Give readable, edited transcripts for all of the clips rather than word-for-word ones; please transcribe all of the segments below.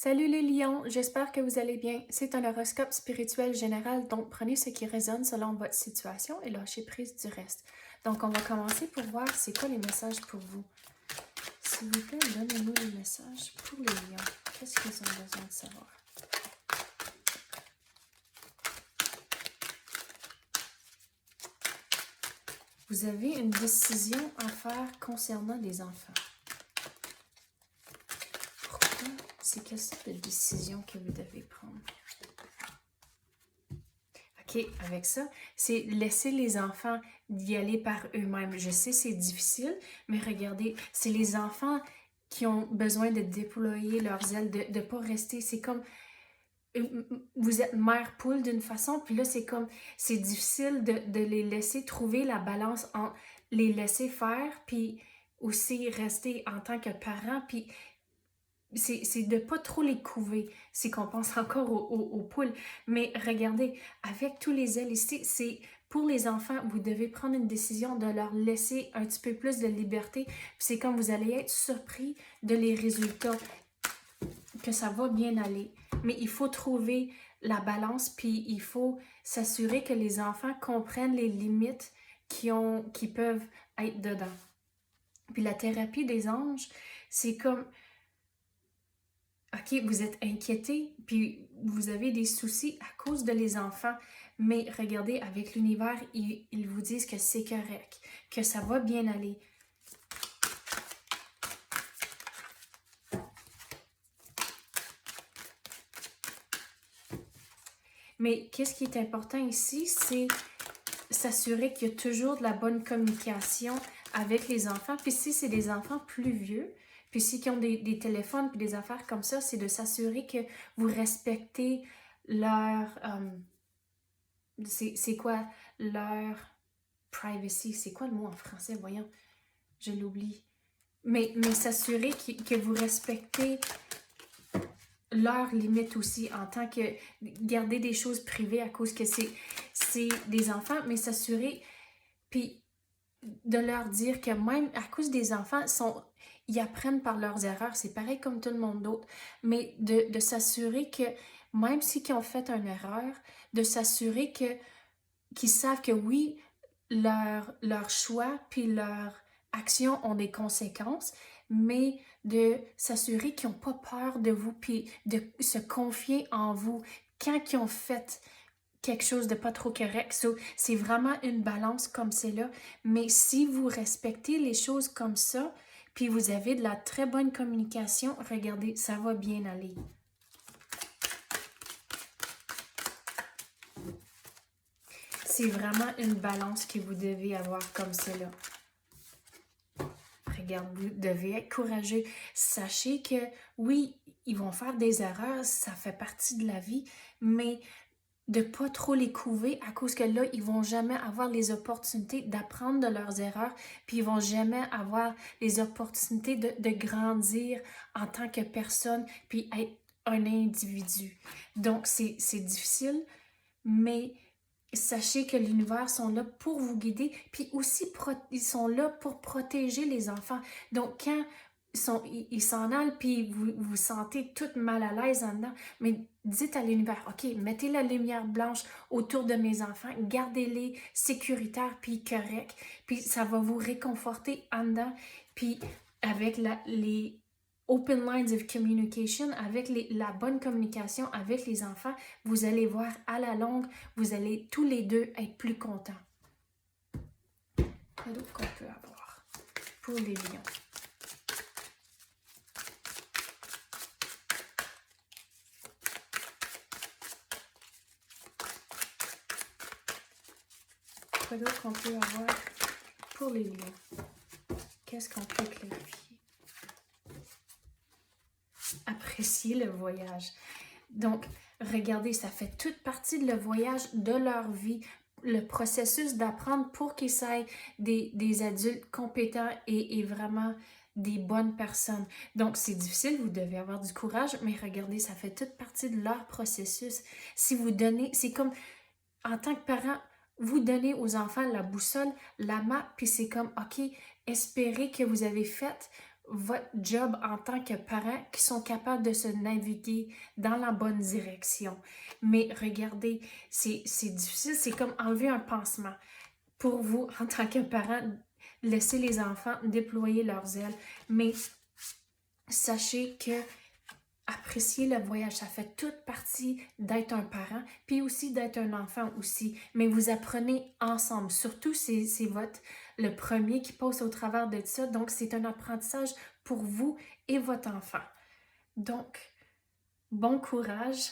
Salut les lions, j'espère que vous allez bien. C'est un horoscope spirituel général, donc prenez ce qui résonne selon votre situation et lâchez prise du reste. Donc on va commencer pour voir c'est quoi les messages pour vous. S'il vous plaît, donnez-nous les messages pour les lions. Qu'est-ce qu'ils ont besoin de savoir? Vous avez une décision à faire concernant les enfants. Pourquoi? C'est quelle sorte de décision que vous devez prendre? OK, avec ça, c'est laisser les enfants y aller par eux-mêmes. Je sais, c'est difficile, mais regardez, c'est les enfants qui ont besoin de déployer leurs ailes, de ne pas rester. C'est comme, vous êtes mère poule d'une façon, puis là, c'est comme, c'est difficile de les laisser trouver la balance entre les laisser faire, puis aussi rester en tant que parent, puis c'est de pas trop les couver, c'est qu'on pense encore aux poules. Mais regardez, avec tous les ailes ici, c'est pour les enfants, vous devez prendre une décision de leur laisser un petit peu plus de liberté. Puis c'est comme vous allez être surpris de les résultats, que ça va bien aller. Mais il faut trouver la balance, puis il faut s'assurer que les enfants comprennent les limites qui peuvent être dedans. Puis la thérapie des anges, c'est comme OK, vous êtes inquiété, puis vous avez des soucis à cause de les enfants, mais regardez, avec l'univers, ils vous disent que c'est correct, que ça va bien aller. Mais qu'est-ce qui est important ici, c'est s'assurer qu'il y a toujours de la bonne communication avec les enfants. Puis si c'est des enfants plus vieux, puis si qui ont des téléphones puis des affaires comme ça, c'est de s'assurer que vous respectez leur... c'est quoi leur privacy? C'est quoi le mot en français? Voyons, je l'oublie. Mais s'assurer que vous respectez leurs limites aussi en tant que garder des choses privées à cause que c'est des enfants, mais s'assurer puis de leur dire que même à cause des enfants, ils apprennent par leurs erreurs, c'est pareil comme tout le monde d'autre, mais de s'assurer que même si ils ont fait une erreur, de s'assurer qu'ils savent que oui, leur choix puis leurs actions ont des conséquences, mais de s'assurer qu'ils n'ont pas peur de vous puis de se confier en vous quand ils ont fait quelque chose de pas trop correct. So, c'est vraiment une balance comme c'est là. Mais si vous respectez les choses comme ça, puis vous avez de la très bonne communication, regardez, ça va bien aller. C'est vraiment une balance que vous devez avoir comme cela. Regarde, vous devez être courageux. Sachez que oui, ils vont faire des erreurs, ça fait partie de la vie, mais de ne pas trop les couver à cause que là, ils vont jamais avoir les opportunités d'apprendre de leurs erreurs, puis ils vont jamais avoir les opportunités de grandir en tant que personne, puis être un individu. Donc, c'est difficile, mais sachez que l'univers sont là pour vous guider, puis aussi ils sont là pour protéger les enfants. Donc, quand ils s'en allent, puis vous vous sentez toute mal à l'aise en dedans, mais dites à l'univers, OK, mettez la lumière blanche autour de mes enfants, gardez-les sécuritaires, puis corrects, puis ça va vous réconforter en dedans, puis avec les open lines of communication, avec la bonne communication avec les enfants, vous allez voir à la longue, vous allez tous les deux être plus contents. Quoi d'autre qu'on peut avoir pour les lions? Quoi d'autre qu'on peut avoir pour les lions? Qu'est-ce qu'on peut clarifier? Apprécier le voyage. Donc, regardez, ça fait toute partie de le voyage de leur vie, le processus d'apprendre pour qu'ils soient des adultes compétents et vraiment des bonnes personnes. Donc, c'est difficile, vous devez avoir du courage, mais regardez, ça fait toute partie de leur processus. Si vous donnez, c'est comme, en tant que parent, vous donnez aux enfants la boussole, la map, puis c'est comme, OK, espérez que vous avez fait votre job en tant que parent qui sont capables de se naviguer dans la bonne direction. Mais regardez, c'est difficile, c'est comme enlever un pansement. Pour vous, en tant que parent, laissez les enfants déployer leurs ailes. Mais sachez que apprécier le voyage, ça fait toute partie d'être un parent, puis aussi d'être un enfant aussi. Mais vous apprenez ensemble. Surtout, c'est le premier qui passe au travers de ça. Donc, c'est un apprentissage pour vous et votre enfant. Donc, bon courage.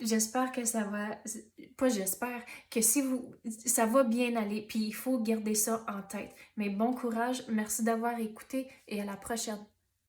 J'espère que ça va, pas j'espère, que si vous, ça va bien aller, puis il faut garder ça en tête. Mais bon courage, merci d'avoir écouté et à la prochaine.